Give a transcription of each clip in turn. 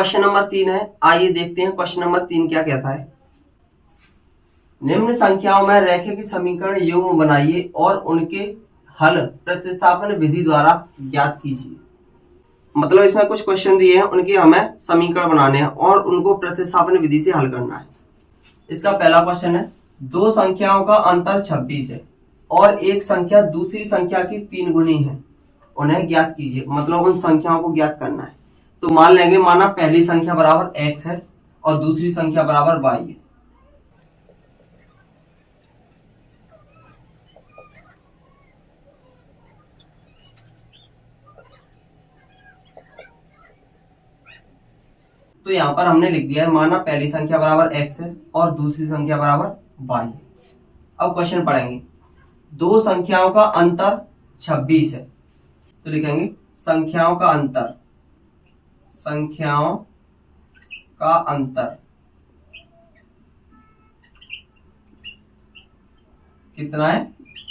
Question number 3 है। आइए देखते हैं क्वेश्चन नंबर 3 क्या कहता है। निम्न संख्याओं में रैखिक समीकरण युग्म बनाइए और उनके हल प्रतिस्थापन विधि द्वारा ज्ञात कीजिए। मतलब इसमें कुछ क्वेश्चन दिए हैं, उनके हमें समीकरण बनाने हैं और उनको प्रतिस्थापन विधि से हल करना है। इसका पहला क्वेश्चन है, दो संख्याओं का अंतर 26 है और एक संख्या दूसरी संख्या की 3 गुनी है, उन्हें ज्ञात कीजिए। मतलब उन संख्याओं को ज्ञात करना है। तो मान लेंगे, माना पहली संख्या बराबर x है और दूसरी संख्या बराबर y है। तो यहां पर हमने लिख दिया है, माना पहली संख्या बराबर x है और दूसरी संख्या बराबर y है। अब क्वेश्चन पढ़ेंगे, दो संख्याओं का अंतर 26 है, तो लिखेंगे संख्याओं का अंतर, संख्याओं का अंतर कितना है?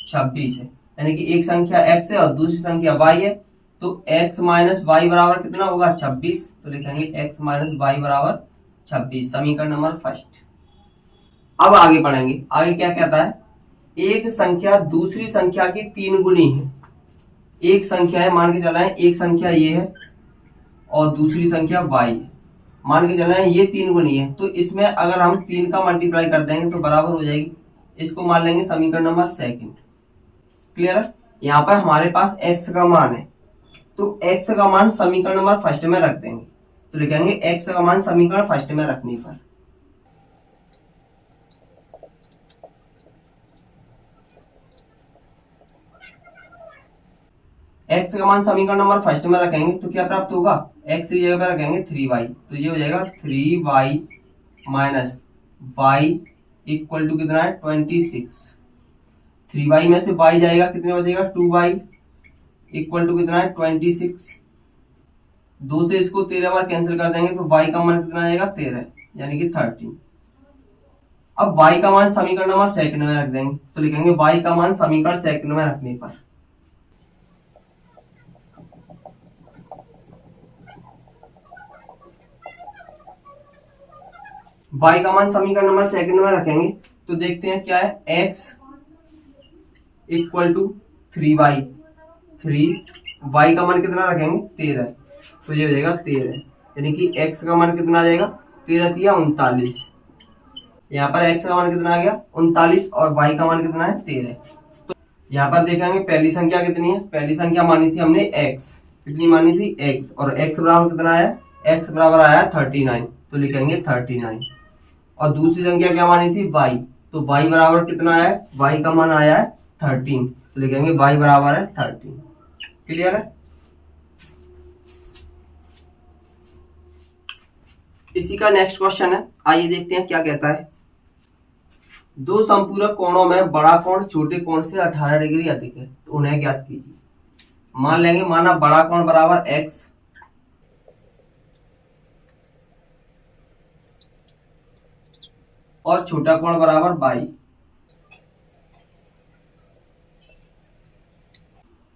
26 है। यानी कि एक संख्या x है और दूसरी संख्या y है, तो x माइनस वाई बराबर कितना होगा? 26। तो लिखेंगे x माइनस वाई बराबर 26, समीकरण नंबर फर्स्ट। अब आगे पढ़ेंगे, आगे क्या कहता है, एक संख्या दूसरी संख्या की 3 गुनी है। एक संख्या है, मान के चला है एक संख्या ये है और दूसरी संख्या y है, मान के चला है ये 3 गुनी है। तो इसमें अगर हम 3 का मल्टीप्लाई कर देंगे तो बराबर हो जाएगी, इसको मान लेंगे समीकरण नंबर सेकंड। क्लियर है? यहाँ पर हमारे पास x का मान है, तो x का मान समीकरण नंबर फर्स्ट में रख देंगे। तो लिखेंगे x का मान समीकरण फर्स्ट में रखने पर x का मान समीकरण नंबर फर्स्ट में रखेंगे तो क्या प्राप्त होगा? x की जगह पर रखेंगे 3y, तो ये हो जाएगा 3y minus y equal to कितना है? 26। 3y में से y जाएगा, कितने बचेगा? 2y इक्वल टू कितना है? 26। 2 से इसको 13 बार कैंसिल कर देंगे तो y का मान कितना आएगा? 13, यानी कि 13। अब y का मान समीकरण नंबर सेकंड में रख देंगे, तो लिखेंगे y का मान समीकरण सेकंड में रखने पर y का मान समीकरण नंबर सेकंड में रखेंगे तो देखते हैं क्या है। x equal to 3y, 3y का मान कितना रखेंगे? 13, तो ये हो जाएगा 13, यानी कि x का मान कितना आ जाएगा? 13 या 39। यहाँ पर x का मान कितना आ गया? 39 और y का मान कितना है? 13। तो यहाँ पर देखेंगे पहली संख्या कितनी है? पहली संख्या मानी थी हमने x, कितनी मानी थी? x, और x बराबर कितना आया? x बराबर आया 39, तो लिखेंगे 39। और दूसरी संख्या क्या मानी थी? y, तो y बराबर कितना है? y का मान आया है 13, तो लिखेंगे y बराबर है 13। क्लियर है? इसी का नेक्स्ट क्वेश्चन है, आइए देखते हैं क्या कहता है। दो संपूरक कोणों में बड़ा कोण छोटे कोण से 18 डिग्री अधिक है, तो उन्हें ज्ञात कीजिए। मान लेंगे, माना बड़ा कोण बराबर x और छोटा कोण बराबर y।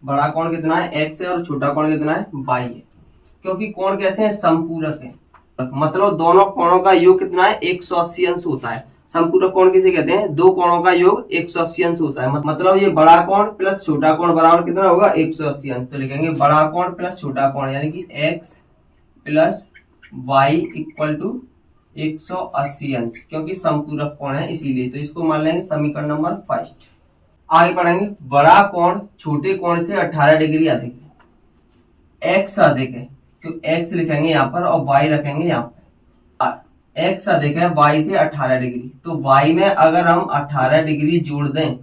बड़ा कोण कितना है? x है और छोटा कोण कितना है? y है। क्योंकि कोण कैसे हैं? संपूरक है, मतलब दोनों कोणों का योग कितना है? 180 अंश होता है। संपूरक कोण किसे कहते हैं? दो कोणों का योग 180 अंश होता है। मतलब ये बड़ा कोण प्लस छोटा कोण बराबर कितना होगा? 180 अंश। तो लिखेंगे बड़ा कोण प्लस छोटा कोण, यानी कि x plus y equal to 180 अंश, क्योंकि संपूरक कोण है इसीलिए। तो इसको मान लेंगे समीकरण नंबर फर्स्ट। आगे पढ़ेंगे, बड़ा कोण छोटे कोण से 18 डिग्री अधिक है, x अधिक है, तो x लिखेंगे यहाँ पर और y रखेंगे यहाँ पर। x अधिक है y से 18 डिग्री, तो y में अगर हम 18 डिग्री जोड़ दें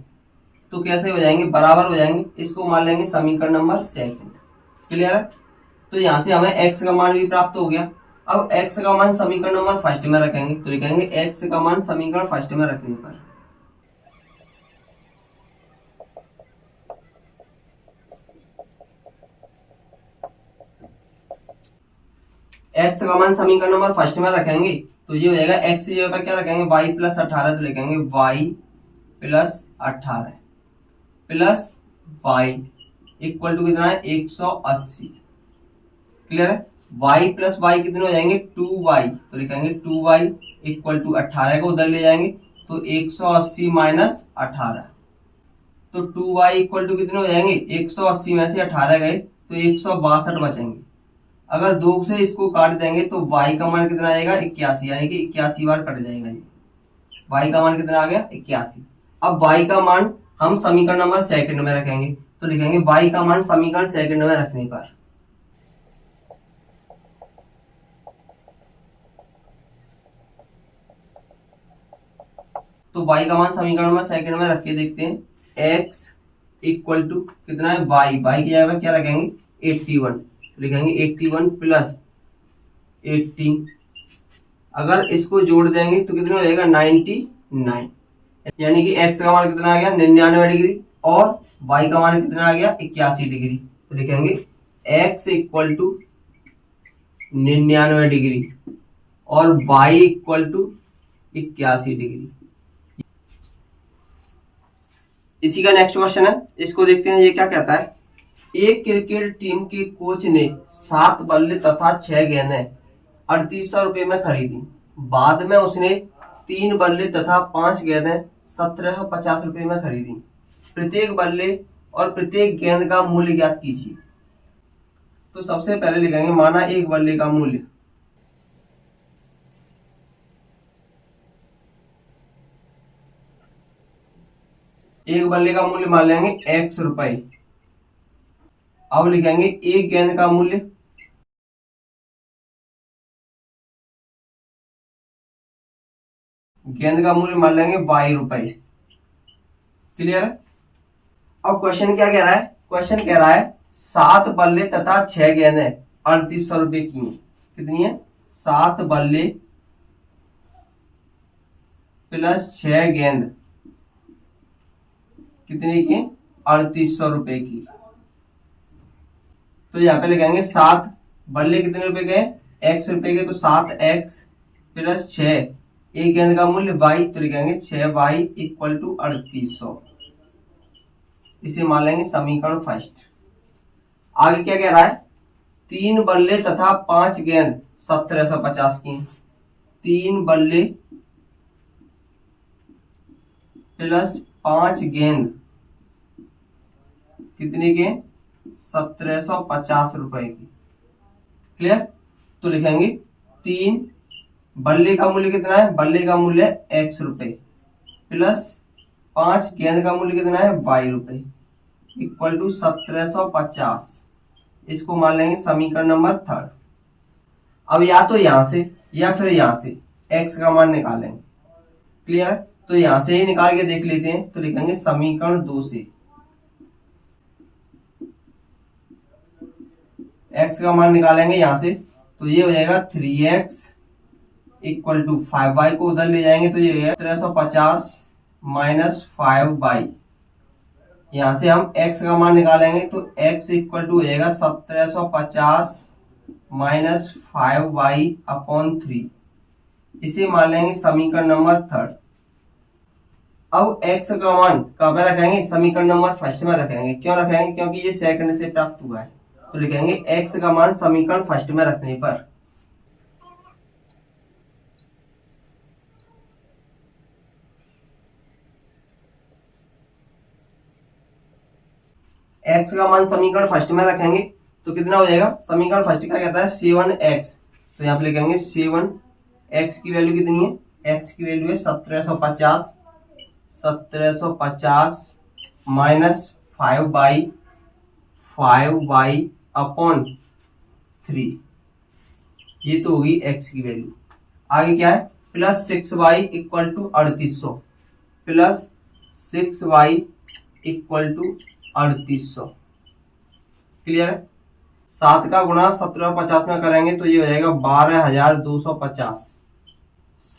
तो कैसे हो जाएंगे? बराबर हो जाएंगे। इसको मान लेंगे समीकरण नंबर सेकंड। क्लियर है? तो यहाँ से हमें x का मान भी प्राप्त हो गया। अब x का मान समीकरण नंबर फर्स्ट में रखेंगे, तो लिखेंगे x का मान समीकरण फर्स्ट में रखने पर x का मान समीकरण नंबर फर्स्ट में रखेंगे तो ये हो जाएगा, x की जगह पर क्या रखेंगे? y प्लस 18, तो लिखेंगे y plus 18 plus y equal to कितना है? 180। क्लियर है? y प्लस वाई कितने हो जाएंगे 2y, तो लिखेंगे 2y इक्वल टू 18 को उधर ले जाएंगे तो 180 माइनस 18, तो 2y इक्वल टू कितने हो जाएंगे 180 में से 18 गए तो 162 बचेंगे। अगर 2 से इसको काट देंगे तो y का मान कितना आएगा 81, यानी कि 81 बार कट जाएगा ये। y का मान कितना आ गया 81। अब y का मान हम समीकरण नंबर सेकंड में रखेंगे, तो लिखेंगे y का मान समीकरण सेकंड में रखने पर तो y का मान समीकरण नंबर सेकंड में रख के देखते हैं। x इक्वल टू कितना है y की जगह क्या रखेंगे 81, तो लिखेंगे 81 प्लस 18, अगर इसको जोड़ देंगे तो कितना हो जाएगा 99, यानी कि x का मान कितना आ गया 99 डिग्री और y का मान कितना आ गया 81 डिग्री, तो लिखेंगे x इक्वल टू 99 डिग्री और y इक्वल टू 81 डिग्री। इसी का नेक्स्ट क्वेश्चन है, इसको देखते हैं ये क्या कहता है। एक क्रिकेट टीम के कोच ने 7 बल्ले तथा 6 गेंदें 3800 रुपए में खरीदी। बाद में उसने 3 बल्ले तथा 5 गेंदें 1750 रुपए में खरीदी। प्रत्येक बल्ले और प्रत्येक गेंद का मूल्य ज्ञात कीजिए। तो सबसे पहले लिखेंगे माना एक बल्ले का मूल्य, एक बल्ले का मूल्य मान लेंगे x रुपए। अब लिखेंगे एक गेंद का मूल्य, गेंद का मूल्य मान लेंगे y रुपए। क्लियर है। अब क्वेश्चन क्या कह रहा है, क्वेश्चन कह रहा है 7 बल्ले तथा 6 गेंदें 3800 रुपए की। कितनी है 7 बल्ले प्लस 6 गेंद कितने की 3800 रुपए की। तो यहाँ पे लिखेंगे 7 बल्ले कितने रुपए के x रुपए के, तो 7x प्लस 6 एक गेंद का मूल्य y, तो लिखेंगे 6y इक्वल टू 3800। इसे मान लेंगे समीकरण फर्स्ट। आगे क्या कह रहा है 3 बल्ले तथा 5 गेंद 1750 की। 3 बल्ले प्लस 5 गेंद कितने के 1750 रुपए की। क्लियर। तो लिखेंगे 3 बल्ले का मूल्य कितना है, बल्ले का मूल्य x रुपए प्लस 5 गेंद का मूल्य कितना है y रुपए इक्वल टू 1750। इसको मान लेंगे समीकरण नंबर थर्ड। अब या तो यहां से या फिर यहां से x का मान निकालेंगे। क्लियर है। तो यहां से ही निकाल के देख लेते हैं, तो लिखेंगे समीकरण 2 से x का मान निकालेंगे यहां से, तो ये हो जाएगा 3x इक्वल टू 5y को उधर ले जाएंगे तो ये हो जाएगा 1750 माइनस 5y। यहां से हम x का मान निकालेंगे तो x इक्वल टू हो जाएगा 1750 माइनस 5y अपॉन 3। इसे मान लेंगे समीकरण नंबर थर्ड। अब x का मान कहां पे रखेंगे, समीकरण नंबर फर्स्ट में रखेंगे। क्यों रखेंगे, क्योंकि ये सेकंड से प्राप्त हुआ है। तो लिखेंगे x का मान समीकरण फर्स्ट में रखने पर x का मान समीकरण फर्स्ट में रखेंगे तो कितना हो जाएगा, समीकरण फर्स्ट का कहता है 7x, तो यहाँ पे लिखेंगे 7x की वैल्यू कितनी है, x की वैल्यू है 1750 माइनस 5y अपॉन 3, ये तो होगी x की वैल्यू। आगे क्या है plus 6y equal to 3800, plus 6y equal to 3800। Clear है। 7 का गुणा 1750 में करेंगे तो ये हो जाएगा 12250।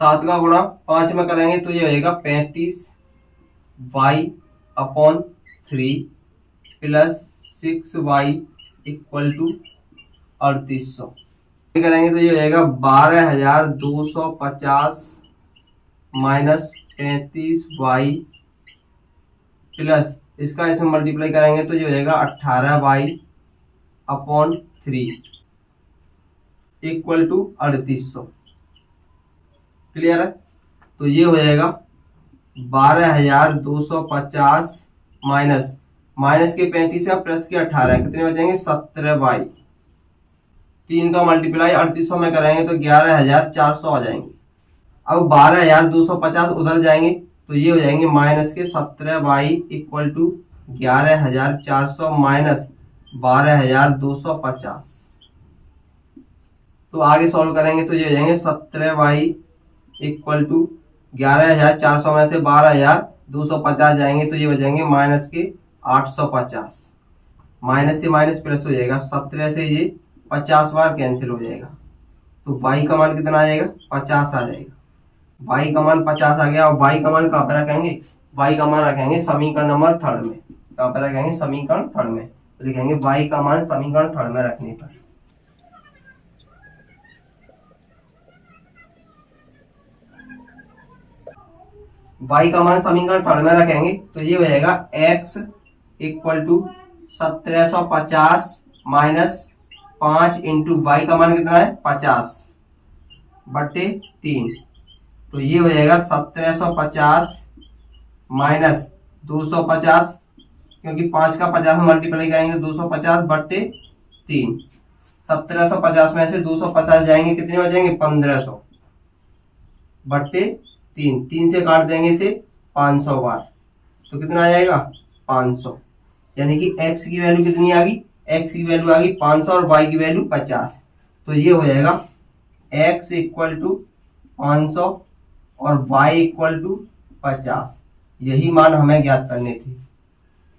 7 का गुणा 5 में करेंगे तो ये हो जाएगा 35y upon 3 plus 6y equal to 3800 करेंगे तो ये हो जाएगा 12250 माइनस 35y प्लस इसका इसमें मल्टीप्लाई करेंगे तो ये हो जाएगा 18y upon 3। Equal to 3800। Clear है? तो ये हो जाएगा 12,250 माइनस के 35 है प्लस के 18, कितने हो जाएंगे 17/, 3 का मल्टीप्लाई 3800 में कराएंगे तो 11,400 आ जाएंगे। अब 12,250 उधर जाएंगे तो ये हो जाएंगे माइनस के 17/, इक्वल टू 11,400 माइनस 12,250। तो आगे सॉल्व करेंगे तो ये हो जाएंगे 17/, इक्वल टू 11,400 में से 12,250 जाएंगे तो ये हो जाएंगे माइनस के 850। माइनस से माइनस प्लस हो जाएगा, 17 से ये 50 बार कैंसिल हो जाएगा। तो y का मान कितना आ जाएगा 50 आ जाएगा। y का मान 50 आ गया। और y का मान कहाँ पर रखेंगे, y का मान रखेंगे समीकरण नंबर 3 में। कहाँ पर रखेंगे, समीकरण 3 में। तो लिखेंगे y का मान समीकरण 3 में रखने पर y का मान समीकरण 3 में रखेंगे तो ये हो जाएगा x equal to 1750 minus 5 into y का मान कितना है 50/3। तो ये हो जाएगा 1750 माइनस 250, क्योंकि 5 का 50 में मल्टीप्लाई करेंगे 250/3। 1750 में से 250 जाएंगे कितने हो जाएंगे 1500/3। 3 से काट देंगे इसे 500 बार तो कितना आ जाएगा 500। यानी कि x की वैल्यू कितनी आ गई, x की वैल्यू आ गई 500 और y की वैल्यू 50। तो ये हो जाएगा x इक्वल टू 500 और y इक्वल टू 50। यही मान हमें ज्ञात करने थे।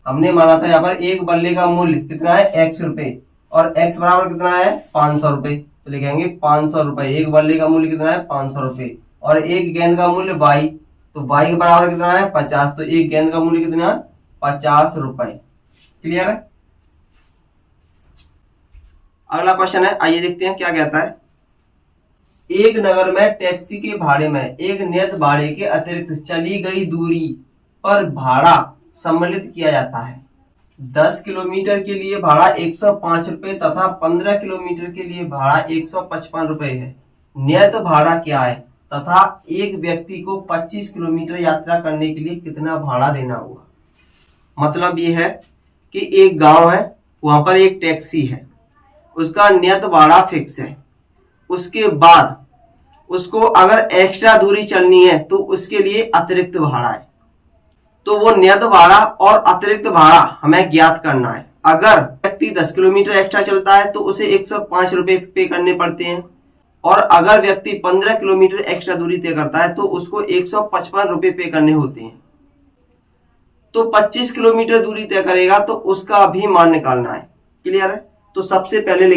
हमने माना था यहाँ पर एक बल्ले का मूल्य कितना है x रुपए और x बराबर कितना है 500 रुपए। तो लिखेंगे 500 रुपए, एक बल्ले का मूल्य कितना है 500 रुपए और एक गेंद का मूल्य y, तो y के बराबर कितना है 50। तो एक गेंद का मूल्य कितना है 50 रुपए। क्लियर है? अगला क्वेश्चन है, आइए देखते हैं क्या कहता है। एक नगर में टैक्सी के भाड़े में एक नियत भाड़े के अतिरिक्त चली गई दूरी पर भाड़ा सम्मिलित किया जाता है। 10 किलोमीटर के लिए भाड़ा 105 रुपए तथा 15 किलोमीटर के लिए भाड़ा 155 रुपए है। नियत भाड़ा क्या है तथा एक व्यक्ति को 25 किलोमीटर यात्रा करने के लिए कितना भाड़ा देना होगा। मतलब ये है कि एक गांव है, वहां पर एक टैक्सी है, उसका नियत भाड़ा फिक्स है। उसके बाद उसको अगर एक्स्ट्रा दूरी चलनी है तो उसके लिए अतिरिक्त भाड़ा है। तो वो नियत भाड़ा और अतिरिक्त भाड़ा हमें ज्ञात करना है। अगर व्यक्ति 10 किलोमीटर एक्स्ट्रा चलता है तो उसे 105 रुपए पे करने पड़ते हैं और अगर व्यक्ति 15 किलोमीटर एक्स्ट्रा दूरी तय करता है तो उसको 155 रुपए पे करने होते हैं। तो 25 किलोमीटर दूरी तय करेगा तो उसका भी मान निकालना है। क्लियर है? तो सबसे पहले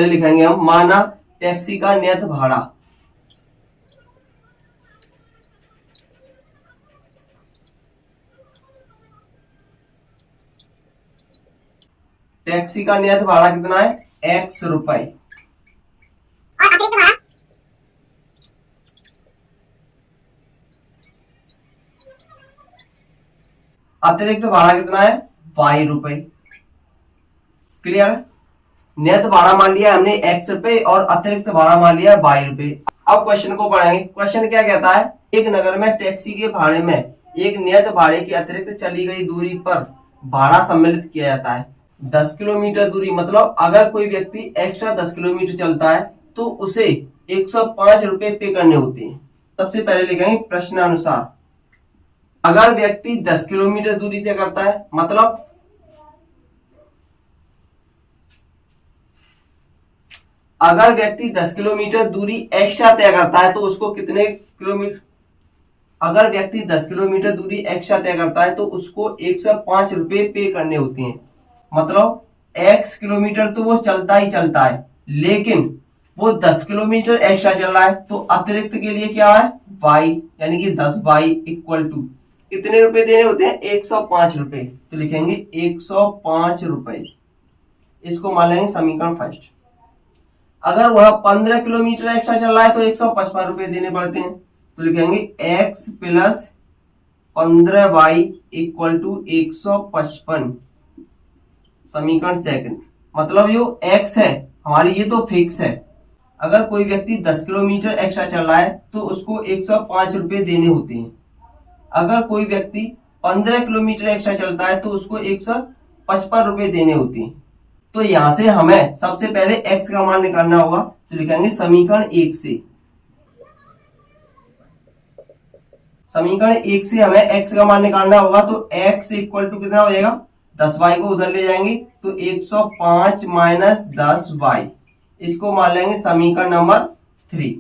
लिखेंगे हम माना टैक्सी का नियत भाड़ा। टैक्सी का नियत भाड़ा कितना है x रुपए। अतिरिक्त भाड़ा कितना है y रुपए। क्लियर है? नियत भाड़ा मान लिया हमने x रुपए और अतिरिक्त भाड़ा मान लिया y रुपए। अब क्वेश्चन को पढ़ेंगे। क्वेश्चन क्या कहता है, एक नगर में टैक्सी के भाड़े में एक नियत भाड़े के अतिरिक्त चली गई दूरी पर भाड़ा सम्मिलित किया जाता है। 10 किलोमीटर दूरी, मतलब अगर कोई व्यक्ति एक्स्ट्रा 10 किलोमीटर चलता है तो उसे 105 रुपए पे करने होते हैं। सबसे पहले लिखेंगे प्रश्नानुसार। अगर व्यक्ति 10 किलोमीटर दूरी तय करता है, मतलब अगर व्यक्ति 10 किलोमीटर दूरी एक्स्ट्रा तय करता है तो उसको कितने किलोमीटर, अगर व्यक्ति 10 किलोमीटर दूरी एक्स्ट्रा तय करता है तो उसको 105 रुपए पे करने होते हैं। मतलब x किलोमीटर तो वो चलता ही चलता है, लेकिन वो 10 किलोमीटर एक्स्ट्रा चल रहा है तो अतिरिक्त के लिए क्या है y, यानी कि 10y इक्वल टू कितने रुपए देने होते हैं 105 रुपए। तो लिखेंगे 105 रुपए। इसको मान लेंगे समीकरण फर्स्ट। अगर वह 15 किलोमीटर एक्स्ट्रा चल रहा है तो 155 रुपए देने पड़ते हैं। तो लिखेंगे x plus 15y equal to 155, समीकरण सेकंड। मतलब जो x है हमारी ये तो फिक्स है। अगर कोई व्यक्ति 10 किलोमीटर एक्स्ट्रा चल रहा है तो उसको 105 रुपए देने होते हैं। अगर कोई व्यक्ति 15 किलोमीटर एक्स्ट्रा चलता है तो उसको 155 रुपए देने होते हैं। तो यहां से हमें सबसे पहले x का मान निकालना होगा, तो लिखेंगे समीकरण 1 से। समीकरण 1 से हमें x का मान निकालना होगा, तो x इक्वल टू कितना हो जाएगा, 10y को उधर ले जाएंगे तो 105 माइनस 10y, इसको मान लेंगे समीकरण नंबर 3।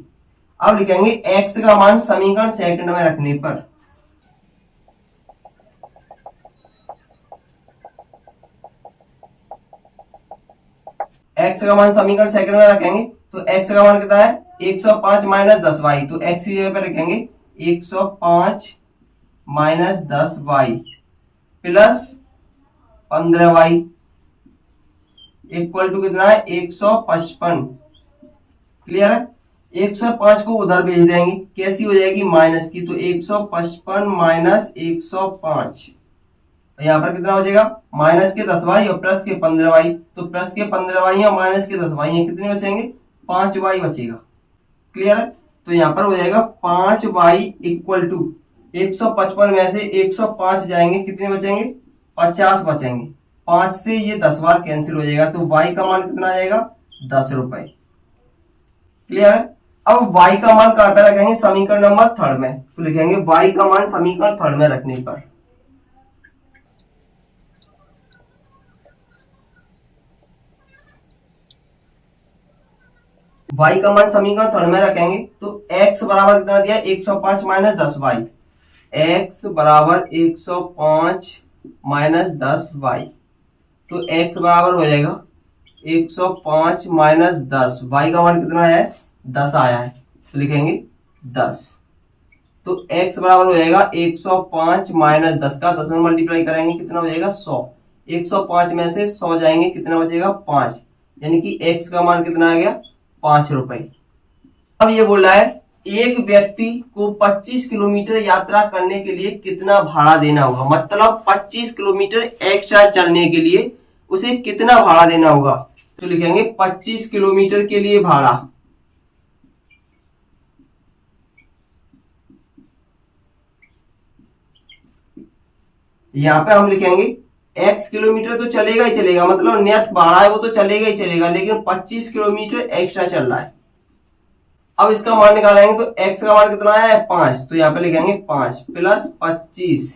अब लिखेंगे x का मान समीकरण सेकंड में रखने पर, x का मान समीकरण सेकंड में रखेंगे तो x का मान कितना है 105 माइनस 10y, तो x की जगह पर रखेंगे 105 minus 10y plus 15y equal to कितना है 155। क्लियर है। 105 को उधर भेज देंगे, कैसी हो जाएगी माइनस की, तो 155 माइनस 105, यहाँ पर कितना हो जाएगा माइनस के 10y और प्लस के 15y, तो प्लस के 15y और माइनस के 10y कितने बचेंगे 5y बचेगा। क्लियर है। तो यहाँ पर हो जाएगा 5y इक्वल टू 155 में से 105 जाएंगे, कितने बचेंगे 50 बचेंगे, 5 से ये 10 बार कैंसिल हो जाएगा, तो y का मान कितना आ जाएगा 10 रुपए। क्लियर है। अब y का मान कहां पर रखेंगे, समीकरण नंबर 3 में, तो लिखेंगे y का मान समीकरण 3 में रखने पर, y का मान समीकरण 3 में रखेंगे तो x बराबर कितना दिया 105 माइनस 10y, x बराबर 105 माइनस 10y, तो x बराबर हो जाएगा 105 माइनस 10, y का मान कितना आया है 10 आया है, तो लिखेंगे 10, तो x बराबर हो जाएगा 105 माइनस 10 का 10 में मल्टीप्लाई करेंगे कितना हो जाएगा 100, 105 में से 100 जाएंगे कितना बचेगा 5, यानी कि x का मान कितना आ गया 5 रुपए। अब ये बोल रहा है एक व्यक्ति को 25 किलोमीटर यात्रा करने के लिए कितना भाड़ा देना होगा, मतलब 25 किलोमीटर एक्स्ट्रा चलने के लिए उसे कितना भाड़ा देना होगा, तो लिखेंगे 25 किलोमीटर के लिए भाड़ा, यहां पे हम लिखेंगे x किलोमीटर तो चलेगा ही चलेगा, मतलब नेट भाड़ा है वो तो चलेगा ही चलेगा, लेकिन 25 किलोमीटर एक्स्ट्रा चल रहा है। अब इसका मान निकालेंगे तो x का मान कितना है 5, तो यहाँ पे लिखेंगे 5 प्लस 25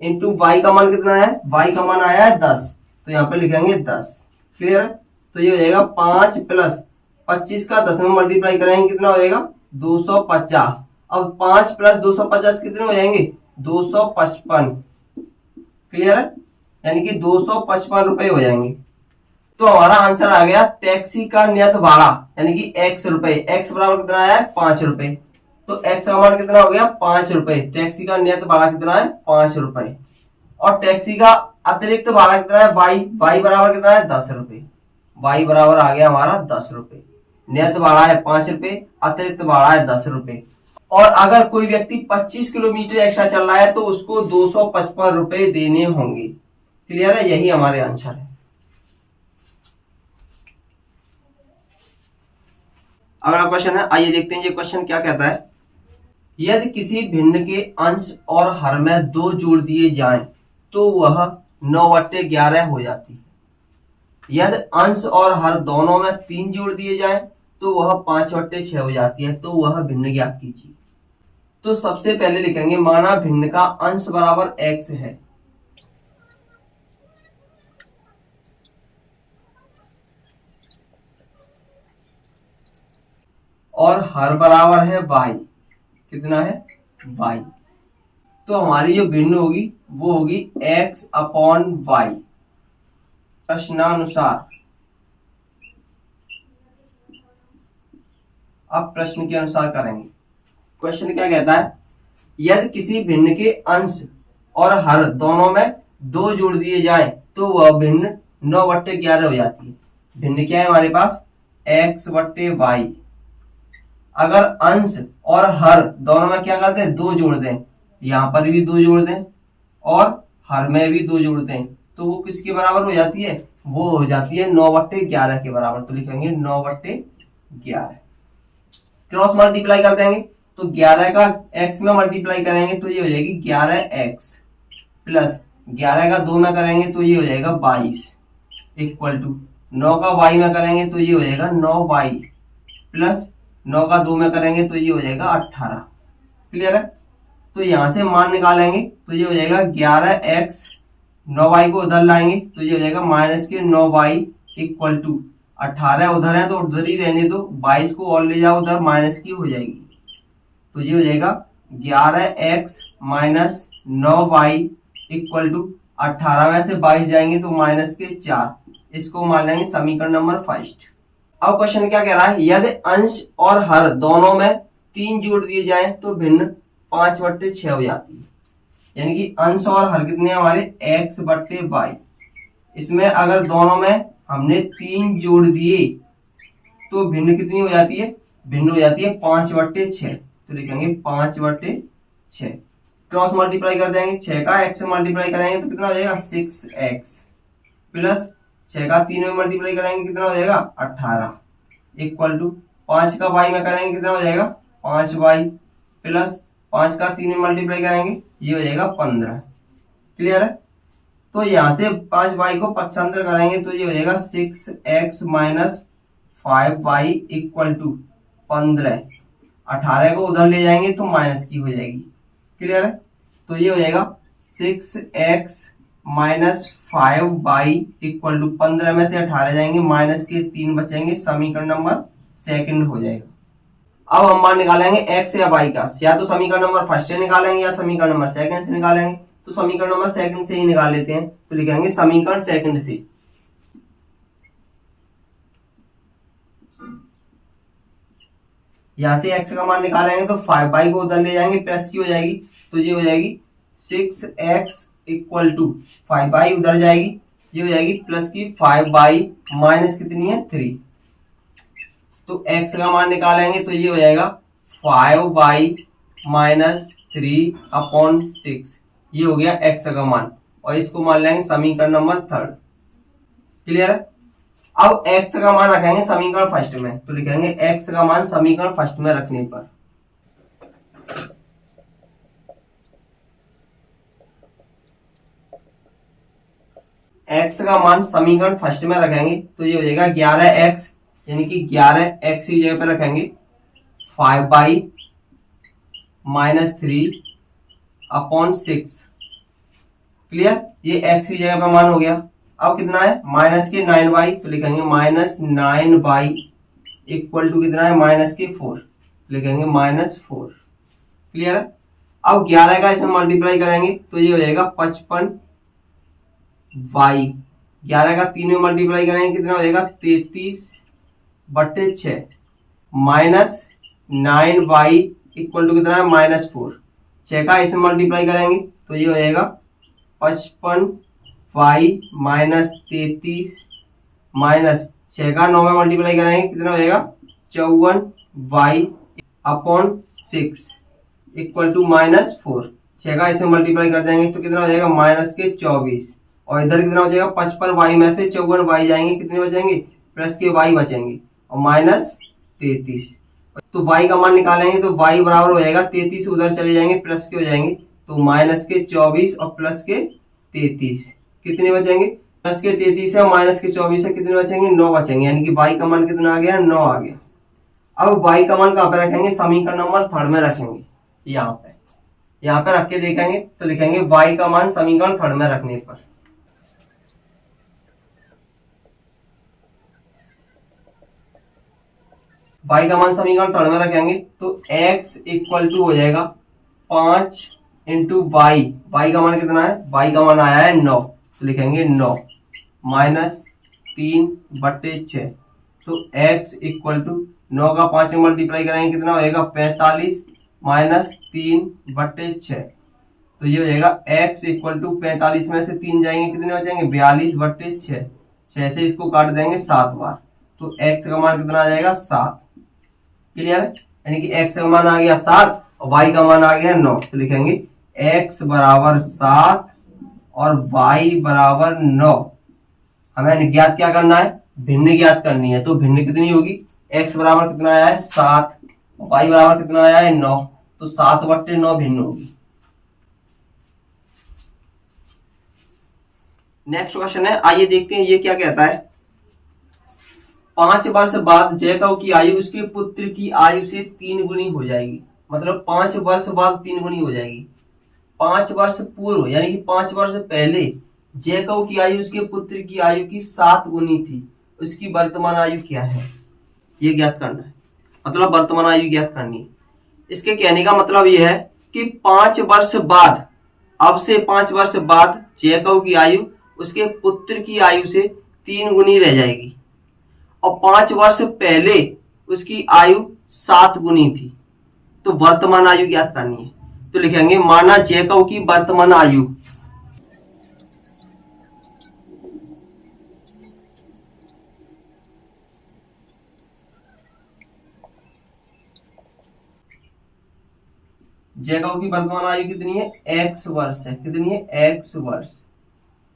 इंटू y का मान कितना है, y का मान आया है 10, तो यहाँ पे लिखेंगे 10। क्लियर है। तो ये हो जाएगा 5 प्लस 25 का 10 में मल्टीप्लाई करेंगे कितना हो जाएगा 250। अब 5 प्लस 250 कितने हो जाएंगे 255। क्लियर है, यानी कि 255 रुपए हो जाएंगे। तो हमारा आंसर आ गया टैक्सी का नियत भाड़ा यानी कि x रुपए, x बराबर कितना आया है 5 रुपए, तो x का मान कितना हो गया 5 रुपए, टैक्सी का नियत भाड़ा कितना है 5 रुपए, और टैक्सी का अतिरिक्त भाड़ा कितना है y बराबर कितना है 10 रुपए, y बराबर आ गया हमारा 10 रुपए, नियत भाड़ा है 5 रुपए, अतिरिक्त भाड़ा है 10 रुपए। और अगर कोई व्यक्ति 25 किलोमीटर एक्स्ट्रा चल रहा है तो उसको 255 रुपए देने होंगे। क्लियर है, यही हमारे आंसर है। अगला क्वेश्चन है, आइए देखते हैं ये क्वेश्चन क्या कहता है। यदि किसी भिन्न के अंश और हर में 2 जोड़ दिए जाएं तो वह 9/11 हो जाती है। यदि अंश और हर दोनों में 3 जोड़ दिए जाएं तो वह 5/6 हो जाती है, तो वह भिन्न ज्ञात कीजिए। तो सबसे पहले लिखेंगे माना भिन्न का अंश बराबर x है और हर बराबर है y, कितना है y, तो हमारी जो भिन्न होगी वो होगी x/y। प्रश्नानुसार, अब प्रश्न के अनुसार करेंगे। क्वेश्चन क्या कहता है, यदि किसी भिन्न के अंश और हर दोनों में 2 जोड़ दिए जाए तो वह भिन्न 9/11 हो जाती है। भिन्न क्या है हमारे पास x/y। अगर अंश और हर दोनों में क्या करते हैं 2 जोड़ दें, यहां पर भी 2 जोड़ दें और हर में भी 2 जोड़ दें, तो वो किसके बराबर हो जाती है वो हो जाती है 9/11 के बराबर। तो लिखेंगे 9/11। क्रॉस मल्टीप्लाई कर देंगे तो 11 का x में मल्टीप्लाई करेंगे तो ये हो जाएगी 11x, प्लस 11 का 2 में करेंगे तो ये हो जाएगा 22, इक्वल टू 9 का y में करेंगे तो ये हो जाएगा 9y, प्लस 9 का 2 में करेंगे तो ये हो जाएगा 18। क्लियर है? तो यहां से मान निकालेंगे तो ये हो जाएगा 11x, 9y को उधर लाएंगे तो ये हो जाएगा माइनस के 9y, इक्वल टू 18 उधर है तो उधर ही रहने दो, 22 को और ले जाओ उधर, माइनस की हो जाएगी। तो ये हो जाएगा 11x minus 9y equal to 18 में से 22 जाएंगे तो माइनस के 4। इसको मान लेंगे समीकरण नंबर फर्स्ट। अब क्वेश्चन क्या कह रहा है, यदि अंश और हर दोनों में 3 जोड़ दिए जाएं तो भिन्न 5/6 हो जाती है। यानी कि अंश और हर कितने हमारे x/y। इसमें अगर दोनों में हमने 3 जोड़ दिए तो भिन्न कितनी हो जाती है, भिन्न हो जाती है 5/6। तो लिखेंगे 5/6। क्रॉस मल्टीप्लाई कर देंगे, 6 का x से मल्टीप्लाई करेंगे तो कितना हो जाएगा 6x, प्लस 6 का 3 में मल्टीप्लाई करेंगे कितना हो जाएगा 18, इक्वल टू 5 का y में करेंगे कितना हो जाएगा 5y, प्लस 5 का 3 में मल्टीप्लाई करेंगे ये हो जाएगा 15। क्लियर है? तो यहाँ से 5y को पक्षांतर करेंगे तो ये हो जाएगा 6x minus 5y equal to 15। 18 को उधर ले जाएंगे तो माइनस की हो जाएगी। क्लियर है? तो ये हो जाएगा 6x minus 5y equal to 15 में से 18 जाएंगे, माइनस के 3 बचेंगे, समीकरण नंबर सेकंड हो जाएगा। अब हम मान निकालेंगे x या y का, या तो समीकरण नंबर फर्स्ट से निकालेंगे या समीकरण नंबर सेकंड से निकालेंगे। तो समीकरण नंबर सेकंड से ही निकाल लेते हैं। तो लिखेंगे समीकरण सेकंड से, यहां से x का मान निकालेंगे तो 5y को उधर ले जाएंगे, प्लस की हो जाएगी तो ये हो जाएगी 6x इक्वल टू 5y उधर जाएगी, ये हो जाएगी प्लस की 5y माइनस कितनी है 3। तो x का मान निकालेंगे तो ये हो जाएगा 5y माइनस 3/6। ये हो गया x का मान, और इसको मान लेंगे समीकरण नंबर थर्ड। क्लियर है? अब x का मान रखेंगे समीकरण फर्स्ट में। तो लिखेंगे x का मान समीकरण फर्स्ट में रखने पर x का मान समीकरण फर्स्ट में रखेंगे तो ये हो जाएगा 11x, यानी कि 11x की जगह पर रखेंगे 5y माइनस 3/6। क्लियर? ये x की जगह पर मान हो गया। अब कितना है माइनस के 9y, तो लिखेंगे माइनस 9y इक्वल टू कितना है माइनस के 4, लिखेंगे -4। क्लियर है? अब 11 का इसमें मल्टीप्लाई करेंगे तो ये हो जाएगा 55y, 11 का 3 में मल्टीप्लाई करेंगे कितना हो जाएगा 33/6, माइनस 9y इक्वल टू कितना है -4। 6 का इसमें मल्टीप्लाई करेंगे तो ये हो जाएगा 55y माइनस 33, माइनस 6 का 9 में मल्टीप्लाई करेंगे कितना हो जाएगा 54y/6 इक्वल टू -4। 6 का इसमें मल्टीप्लाई कर देंगे तो कितना हो जाएगा माइनस के 24, और इधर कितना हो जाएगा 55y में से 54y जाएंगे, कितने बचेंगे प्लस के y बचेंगे, और माइनस 33। तो y का मान निकालेंगे तो y बराबर हो जाएगा 33, उधर चले जाएंगे प्लस के हो जाएंगे, तो माइनस के 24 और प्लस के 33 कितने बचेंगे, प्लस के 33 है माइनस के 24 है कितने बचेंगे 9 बचेंगे, यानी कि y का मान कितना आ गया 9 आ गया। अब y का मान कहाँ पे रखेंगे, समीकरण नंबर थर्ड में रखेंगे, यहाँ पे रख के देखेंगे तो लिखेंगे y का मान समीकरण थर्ड में रखने पर y का मान समीकरण थर्ड में रखेंगे तो x इक्वल टू हो जाएगा 5 इंटू y, y का मान कितना है, y का मान आया है 9, तो लिखेंगे 9 माइनस 3/6। तो x इक्वल टू 9 का 5 में मल्टीप्लाई करेंगे कितना हो जाएगा 45 माइनस 3/6। तो ये हो जाएगा x इक्वल टू 45 में से 3 जाएंगे कितने बचेंगे 42/6। 6 से इसको काट देंगे 7 बार, तो x का मान कितना आ जाएगा 7। क्लियर है? यानी कि x का मान आ गया 7 और y का मान आ गया 9, तो लिखेंगे x बराबर 7 और y बराबर 9। हमें ज्ञात क्या करना है, भिन्न ज्ञात करनी है। तो भिन्न कितनी होगी, x बराबर कितना आया है 7, y बराबर कितना आया है 9, तो 7/9 भिन्न होगी। नेक्स्ट क्वेश्चन है, आइए देखते हैं ये क्या कहता है। 5 वर्ष बाद जैकब की आयु उसके पुत्र की आयु से 3 गुनी हो जाएगी। मतलब 5 वर्ष बाद 3 गुनी हो जाएगी। 5 वर्ष पूर्व यानी कि 5 वर्ष पहले जैकब की आयु उसके पुत्र की आयु की 7 गुनी थी, उसकी वर्तमान आयु क्या है, ये ज्ञात करना है। मतलब वर्तमान आयु ज्ञात करनी है। इसके कहने का मतलब यह है कि 5 वर्ष बाद, अब से 5 वर्ष बाद जैकब की आयु उसके पुत्र की आयु से 3 गुनी रह जाएगी, और 5 वर्ष पहले उसकी आयु 7 गुनी थी। तो वर्तमान आयु ज्ञात करनी है। तो लिखेंगे माना जैकब की वर्तमान आयु, जैकब की वर्तमान आयु कितनी है, x वर्ष है। कितनी है, x वर्ष।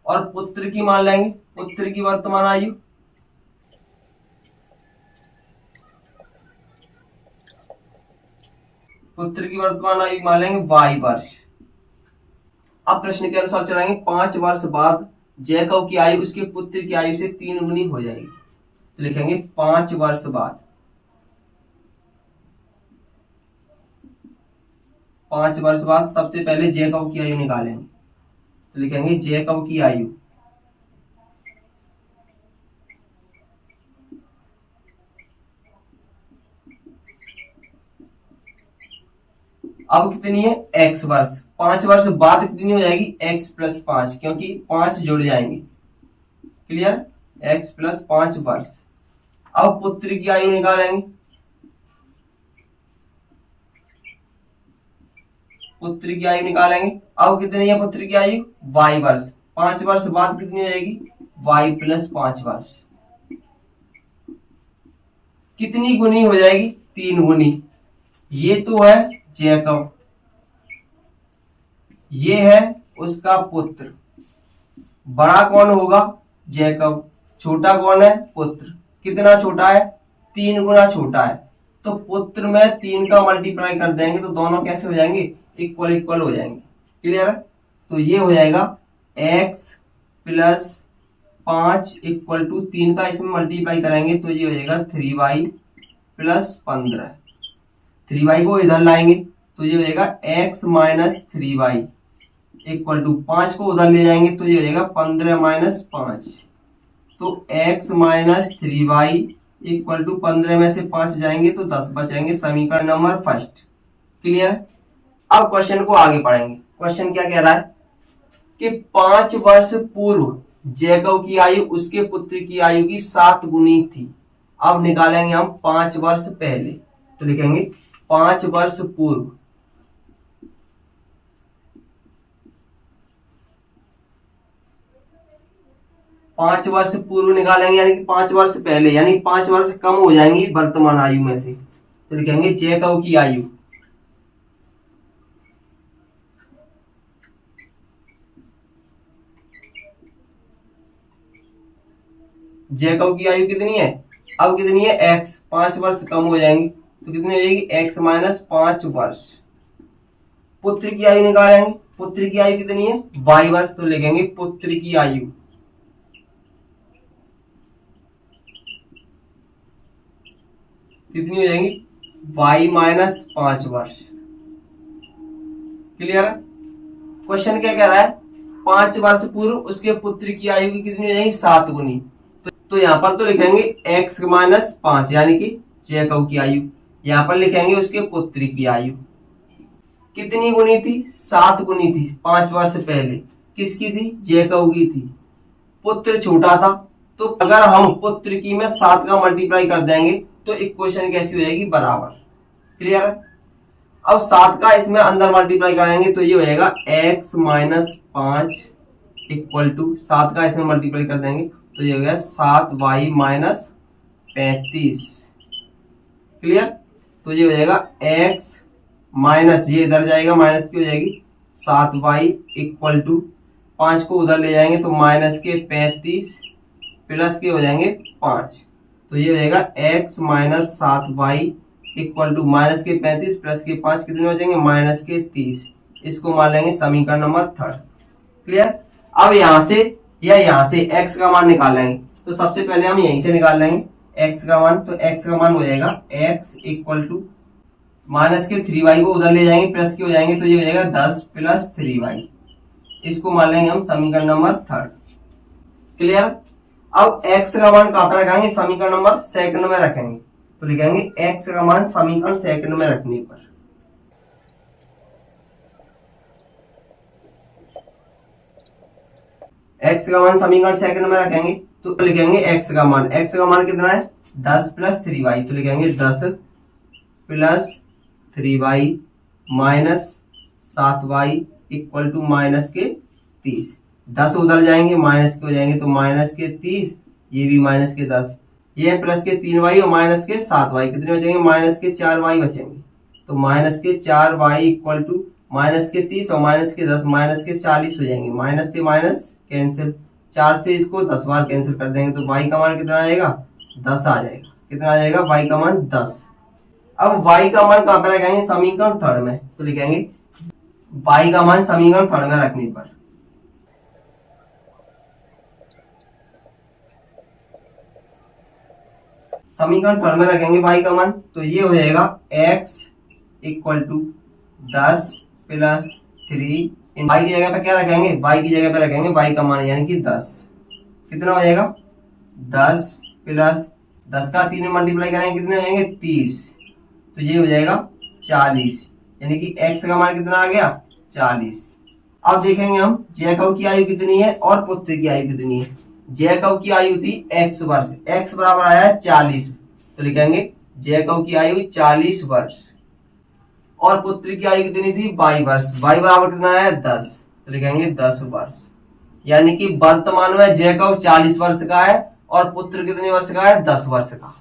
और पुत्र की मान लेंगे, पुत्र की वर्तमान आयु, पुत्र की वर्तमान आयु मान लेंगे y वर्ष। अब प्रश्न के अनुसार चलाएंगे, 5 वर्ष बाद जैकब की आयु उसके पुत्र की आयु से 3 गुनी हो जाएगी। तो लिखेंगे 5 वर्ष बाद, 5 वर्ष बाद सबसे पहले जैकब की आयु निकालेंगे। तो लिखेंगे जैकब की आयु, अब कितनी है, x वर्ष। 5 वर्ष बाद कितनी हो जाएगी, x प्लस 5, क्योंकि 5 जुड़ जाएंगे। क्लियर, x प्लस 5 वर्ष। अब पुत्र की आयु निकालेंगे, पुत्र की आयु निकालेंगे। अब कितनी है पुत्र की आयु, y वर्ष। 5 वर्ष बाद कितनी हो जाएगी, y प्लस 5 वर्ष। कितनी गुनी हो जाएगी, 3 गुनी। ये तो है जैकब, ये है उसका पुत्र। बड़ा कौन होगा, जैकब। छोटा कौन है, पुत्र। कितना छोटा है, 3 गुना छोटा है। तो पुत्र में 3 का मल्टीप्लाई कर देंगे तो दोनों कैसे हो जाएंगे, इक्वल इक्वल हो जाएंगे। क्लियर है। तो ये हो जाएगा x प्लस 5 इक्वल टू 3 का इसमें मल्टीप्लाई करेंगे तो ये हो जाएगा 3y प्लस 15। 3y को इधर लाएंगे तो ये हो जाएगा x minus 3y equal to 5 को उधर ले जाएंगे तो ये हो जाएगा 15 माइनस 5। तो x minus 3y equal to 15 में से 5 जाएंगे तो 10 बचेंगे। समीकरण नंबर फर्स्ट। क्लियर। अब क्वेश्चन को आगे पढ़ेंगे। क्वेश्चन क्या कह रहा है कि 5 वर्ष पूर्व जैकब की आयु उसके पुत्र की आयु की 7 गुनी थी। अब निकालेंगे हम 5 वर्ष पहले। तो लिखेंगे 5 वर्ष पूर्व, पांच वर्ष पूर्व निकालेंगे यानी कि 5 वर्ष पहले, यानी 5 वर्ष कम हो जाएंगी वर्तमान आयु में से। तो लिखेंगे जैकब की आयु, जैकब की आयु कितनी है, अब कितनी है x। 5 वर्ष कम हो जाएंगी तो कितनी हो जाएगी x माइनस 5 वर्ष। पुत्र की आयु निकालेंगे, पुत्र की आयु कितनी है y वर्ष। तो लिखेंगे पुत्र की आयु, कितनी हो जाएंगी y माइनस 5 वर्ष। क्लियर। क्वेश्चन क्या कह रहा है, 5 वर्ष पूर्व उसके पुत्र की आयु की कितनी हो जाएगी 7 गुनी। तो यहाँ पर तो लिखेंगे x माइनस 5 यानी कि जैकब की आयु। यहाँ पर लिखेंगे उसके पुत्र की आयु कितनी गुनी थी, 7 गुनी थी। 5 वर्ष पहले किसकी थी, जैकब की थी। पुत्र छोटा था तो अगर हम पुत्र की में 7 का मल्टीप्लाई कर देंगे तो इक्वेशन कैसी हो जाएगी, बराबर। क्लियर। अब 7 का इसमें अंदर मल्टीप्लाई करेंगे तो ये हो जाएगा x माइनस 5 इक्वल टू 7 का इसमें मल्टीप्लाई कर देंगे तो ये हो गया 7y माइनस 35। क्लियर। तो ये हो जाएगा x माइनस, ये इधर जाएगा माइनस की हो जाएगी 7y इक्वल टू 5 को उधर ले जाएंगे तो माइनस के 35 प्लस के हो जाएंगे 5। तो ये हो जाएगा x minus 7y equal to minus के 35 प्लस के 5 कितने हो जाएंगे माइनस के 30। इसको मान लेंगे समीकरण नंबर 3। क्लियर। अब यहां से या यहां से x का मान निकाल लेंगे। तो सबसे पहले हम यहीं से निकाल लेंगे x का मान। तो x का मान हो जाएगा x इक्वल टू माइनस के 3y को उधर ले जाएंगे प्लस के हो जाएंगे। तो ये हो जाएगा 10 प्लस 3y। इसको मान लेंगे हम समीकरण नंबर 3। क्लियर। अब x का मान कहां पर रखेंगे समीकरण नंबर 2 में रखेंगे। तो लिखेंगे x का मान समीकरण 2 में रखने पर x का मान समीकरण 2 में रखेंगे। तो लिखेंगे x का मान कितना है 10 प्लस 3y। तो लिखेंगे 10 plus 3y minus 7y equal to minus के 30। 10 उधर जाएंगे माइनस के हो जाएंगे तो माइनस के 30, ये भी माइनस के 10, ये है प्लस के 3y और माइनस के 7y कितने हो जाएंगे माइनस के 4y बचेंगे। तो माइनस के 4y इक्वल टू माइनस के 30 और माइनस के 10 माइनस के 40 हो जाएंगे। माइनस से माइनस कैंसिल, 4 से इसको 10 बार कैंसिल कर देंगे। तो y का मान कितना आएगा 10 आ जाएगा। कितना आ जाएगा y का मान 10। अब y का मान कहां पर रखेंगे समीकरण 3 में। तो लिखेंगे y का मान समीकरण 3 में रखने पर समीकरण 3 में रखेंगे y का मान। तो ये हो जाएगा x equal to 10 plus 3 y की जगह पे क्या रखेंगे y की जगह पे रखेंगे y का मान यानी कि 10। कितना हो जाएगा 10 प्लस 10 का 3 में मल्टीप्लाई करेंगे कितने हो जाएंगे 30। तो ये हो जाएगा 40 यानी कि x का मान कितना आ गया 40। अब देखेंगे हम जैकब की आयु कितनी है और पुत्र की आयु कितनी है। जैकब की आयु थी x वर्ष, x बराबर आया है 40। तो लिखेंगे जैकब की आयु 40 वर्ष और पुत्र की आयु कितनी थी y वर्ष, y बराबर कितना है 10। तो लिखेंगे 10 वर्ष यानी कि वर्तमान में जैकब 40 वर्ष का है और पुत्र कितने वर्ष का है 10 वर्ष का।